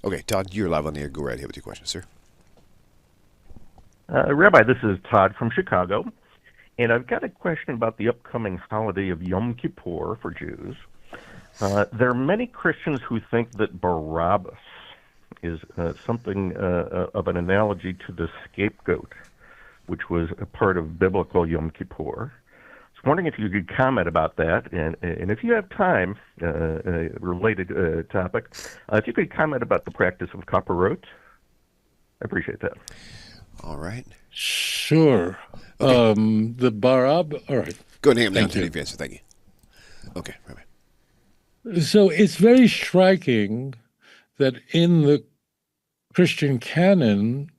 Okay, Todd, you're live on the air. Go right ahead with your question, sir. Rabbi, this is Todd from Chicago, and I've got a question about the upcoming holiday of Yom Kippur for Jews. There are many Christians who think that Barabbas is something of an analogy to the scapegoat, which was a part of biblical Yom Kippur. I was wondering if you could comment about that, and if you have time, related topic, if you could comment about the practice of kaparot. I appreciate that. All right. Sure. Okay. The Barabbas. All right. Go ahead and Thank you. answer. Thank you. Okay, right. So it's very striking that in the Christian canon,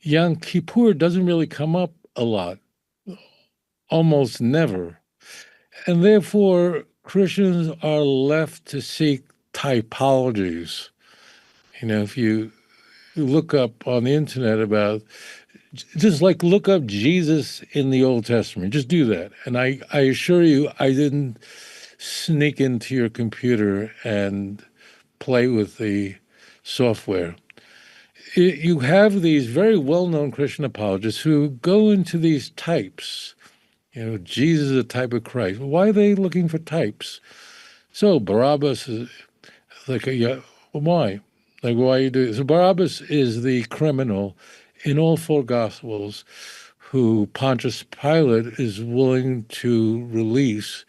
Yom Kippur doesn't really come up a lot, almost never. And therefore, Christians are left to seek typologies. You know, if you look up on the internet about, just like look up Jesus in the Old Testament, just do that. And I assure you, I didn't sneak into your computer and play with the software. You have these very well-known Christian apologists who go into these types. You know, Jesus is a type of Christ. Why are they looking for types? So Barabbas is like, why? Like, why you do this? So Barabbas is the criminal in all four Gospels who Pontius Pilate is willing to release,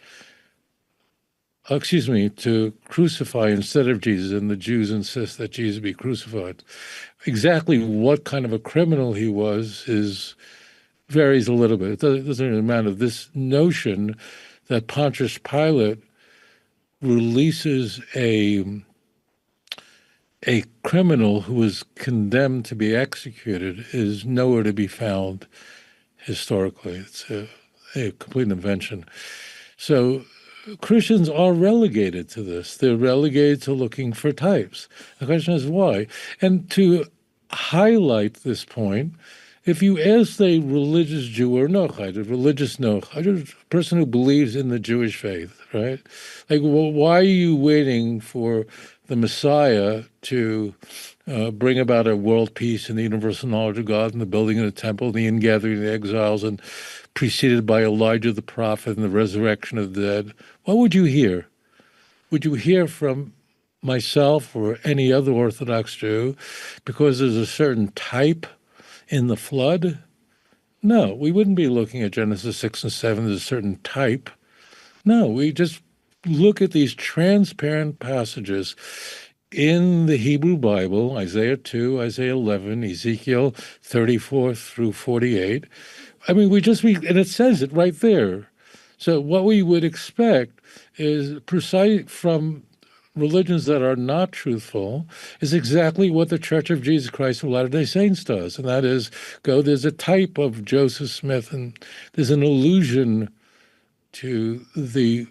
to crucify instead of Jesus, and the Jews insist that Jesus be crucified. Exactly what kind of a criminal he was varies a little bit. It doesn't really matter. This notion that Pontius Pilate releases a criminal who was condemned to be executed is nowhere to be found historically. It's a complete invention. So Christians are relegated to this. They're relegated to looking for types. The question is why? And to highlight this point, if you ask a religious Jew or Nochide, a religious Nochide, a person who believes in the Jewish faith, right? Like, well, why are you waiting for the Messiah to bring about a world peace and the universal knowledge of God and the building of the temple, the ingathering of the exiles, and preceded by Elijah the prophet and the resurrection of the dead? What would you hear? Would you hear from myself or any other Orthodox Jew because there's a certain type in the flood? No, we wouldn't be looking at Genesis 6 and 7 as a certain type. No, we just look at these transparent passages in the Hebrew Bible, Isaiah 2, Isaiah 11, Ezekiel 34 through 48. I mean, and it says it right there. So what we would expect is precise from religions that are not truthful is exactly what the Church of Jesus Christ of Latter-day Saints does. And that is, there's a type of Joseph Smith, and there's an allusion to the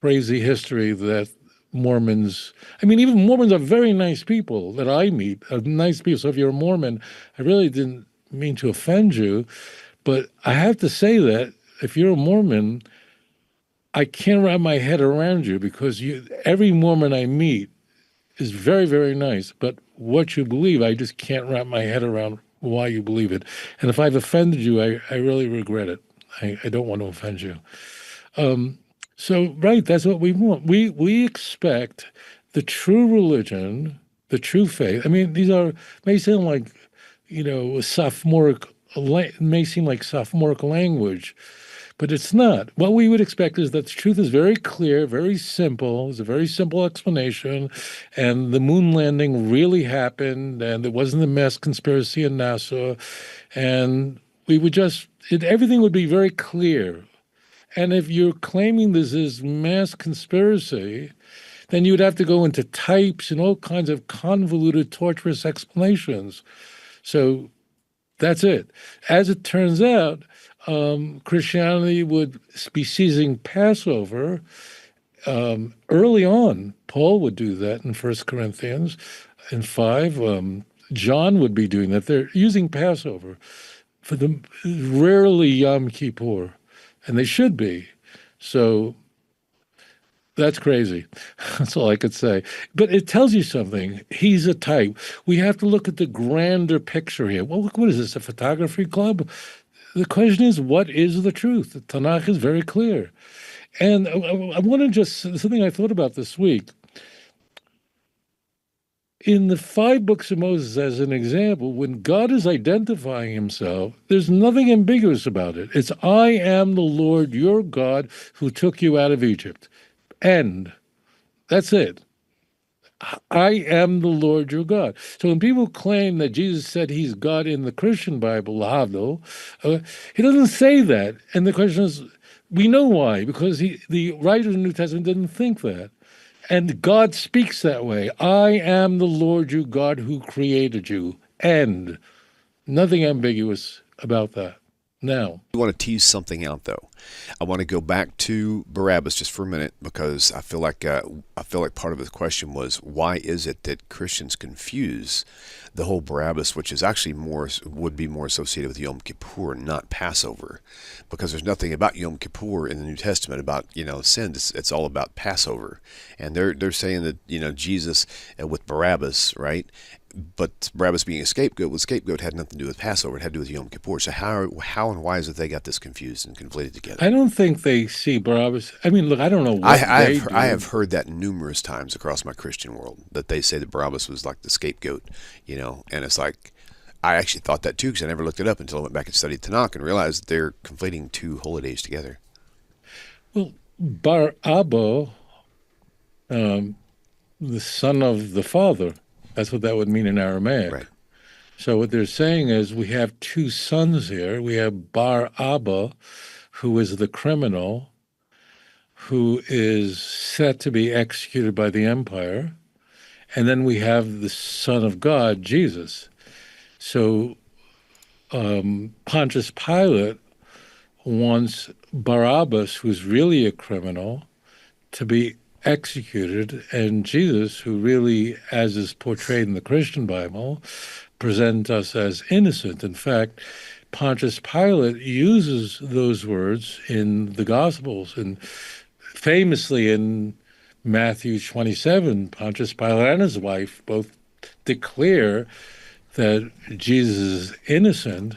crazy history that Mormons, even Mormons are very nice people that I meet, are nice people. So if you're a Mormon, I really didn't mean to offend you, but I have to say that if you're a Mormon, I can't wrap my head around you because every Mormon I meet is very, very nice. But what you believe, I just can't wrap my head around why you believe it. And if I've offended you, I really regret it. I don't want to offend you. So, right, that's what we want. We expect the true religion, the true faith. These may sound like, sophomoric, may seem like sophomoric language, but it's not. What we would expect is that the truth is very clear, very simple. It's a very simple explanation, and the moon landing really happened, and it wasn't a mass conspiracy in NASA, and everything would be very clear. And if you're claiming this is mass conspiracy, then you would have to go into types and all kinds of convoluted, torturous explanations. So that's it. As it turns out, Christianity would be seizing Passover early on. Paul would do that in 1 Corinthians in 5. John would be doing that. They're using Passover for rarely Yom Kippur, and they should be. So That's crazy. That's all I could say. But it tells you something. He's a type. We have to look at the grander picture here. Well, look, what is this, a photography club? The question is, what is the truth? The TaNaCh is very clear. And I want to just, something I thought about this week. In the 5 books of Moses, as an example, when God is identifying himself, there's nothing ambiguous about it. It's, I am the Lord your God who took you out of Egypt. End. That's it. I am the Lord your God. So when people claim that Jesus said he's God in the Christian Bible, Lahado, he doesn't say that. And the question is, we know why, because the writer of the New Testament didn't think that. And God speaks that way. I am the Lord your God who created you. And nothing ambiguous about that. Now, I want to tease something out, though. I want to go back to Barabbas just for a minute, because I feel like part of the question was, why is it that Christians confuse the whole Barabbas, which is actually would be more associated with Yom Kippur, not Passover, because there's nothing about Yom Kippur in the New Testament about sin. It's all about Passover, and they're saying that Jesus with Barabbas, right? But Barabbas being a scapegoat had nothing to do with Passover. It had to do with Yom Kippur. So how and why is it they got this confused and conflated together? I don't think they see Barabbas. I mean, look, I don't know what I have heard that numerous times across my Christian world, that they say that Barabbas was like the scapegoat, and it's like, I actually thought that too, because I never looked it up until I went back and studied TaNaCh and realized that they're conflating 2 holy days together. Well, Barabbas, the son of the father, that's what that would mean in Aramaic. Right. So what they're saying is we have 2 sons here. We have Barabbas, who is the criminal, who is set to be executed by the empire. And then we have the Son of God, Jesus. So Pontius Pilate wants Barabbas, who's really a criminal, to be executed, and Jesus, who really, as is portrayed in the Christian Bible, presents us as innocent. In fact, Pontius Pilate uses those words in the Gospels, and famously in Matthew 27, Pontius Pilate and his wife both declare that Jesus is innocent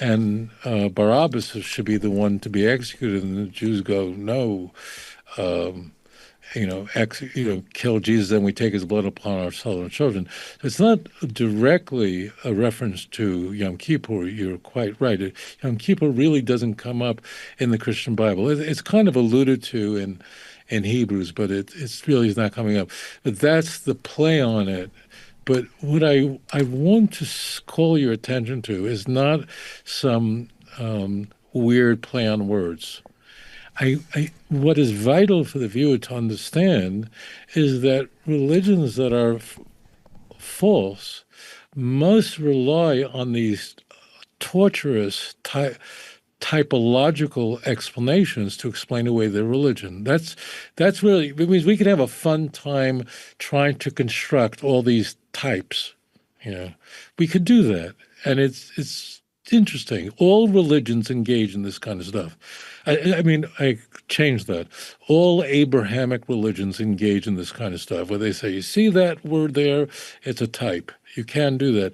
and Barabbas should be the one to be executed. And the Jews go, no, kill Jesus, then we take his blood upon ourselves and children. So it's not directly a reference to Yom Kippur. You're quite right. Yom Kippur really doesn't come up in the Christian Bible. It's kind of alluded to in Hebrews, but it's really not coming up. But that's the play on it. But what I want to call your attention to is not some weird play on words. What is vital for the viewer to understand is that religions that are false must rely on these torturous typological explanations to explain away their religion. That's really, it means we can have a fun time trying to construct all these types. We could do that, and it's interesting. All religions engage in this kind of stuff. I changed that. All Abrahamic religions engage in this kind of stuff, where they say, you see that word there? It's a type. You can do that.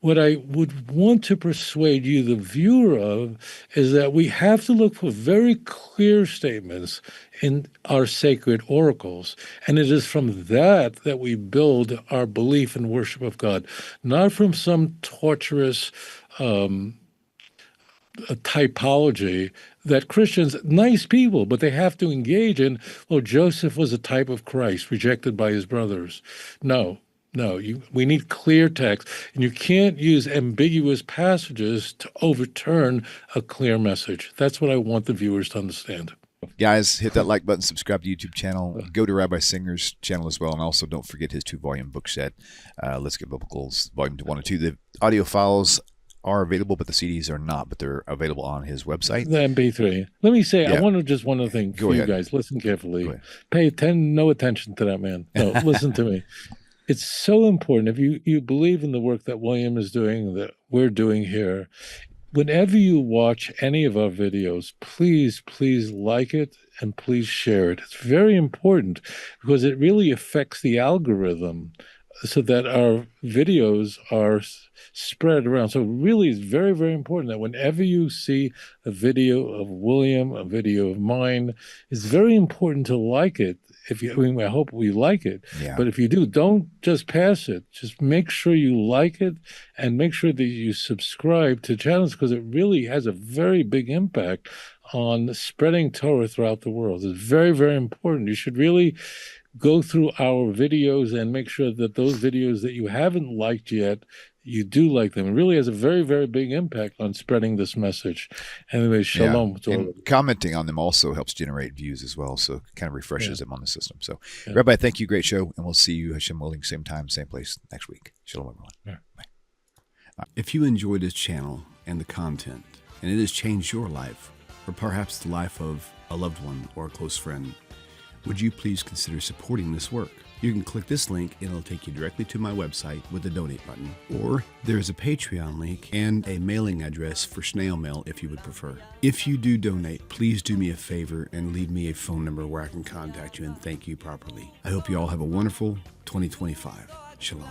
What I would want to persuade you, the viewer, of is that we have to look for very clear statements in our sacred oracles. And it is from that we build our belief and worship of God, not from some torturous a typology that Christians, nice people, but they have to engage in. Well, Joseph was a type of Christ, rejected by his brothers. No, we need clear text, and you can't use ambiguous passages to overturn a clear message. That's what I want the viewers to understand. Guys, hit that like button, subscribe to the YouTube channel, go to Rabbi Singer's channel as well, and also don't forget his 2-volume book set, Let's Get Biblicals, Volume 1 and 2. The audio files are available, but the CDs are not, but they're available on his website. The MP3. Let me say, I want to just one other thing for you guys. Listen carefully. No attention to that man. No, listen to me. It's so important. If you believe in the work that William is doing, that we're doing here, Whenever you watch any of our videos, please like it and please share it. It's very important because it really affects the algorithm so that our videos are spread around. So really it's very important that whenever you see a video of William, a video of mine, it's very important to like it. I hope we like it. Yeah. But if you do, don't just pass it. Just make sure you like it and make sure that you subscribe to channels because it really has a very big impact on spreading Torah throughout the world. It's very important. You should really go through our videos and make sure that those videos that you haven't liked yet, you do like them. It really has a very big impact on spreading this message. Anyway, shalom. Yeah. And commenting on them also helps generate views as well, so it kind of refreshes them on the system. So, Yeah. Rabbi, thank you. Great show, and we'll see you, Hashem willing, same time, same place next week. Shalom, everyone. Yeah. Bye. If you enjoy this channel and the content, and it has changed your life, or perhaps the life of a loved one or a close friend, would you please consider supporting this work? You can click this link and it'll take you directly to my website with the donate button. Or there's a Patreon link and a mailing address for snail mail if you would prefer. If you do donate, please do me a favor and leave me a phone number where I can contact you and thank you properly. I hope you all have a wonderful 2025. Shalom.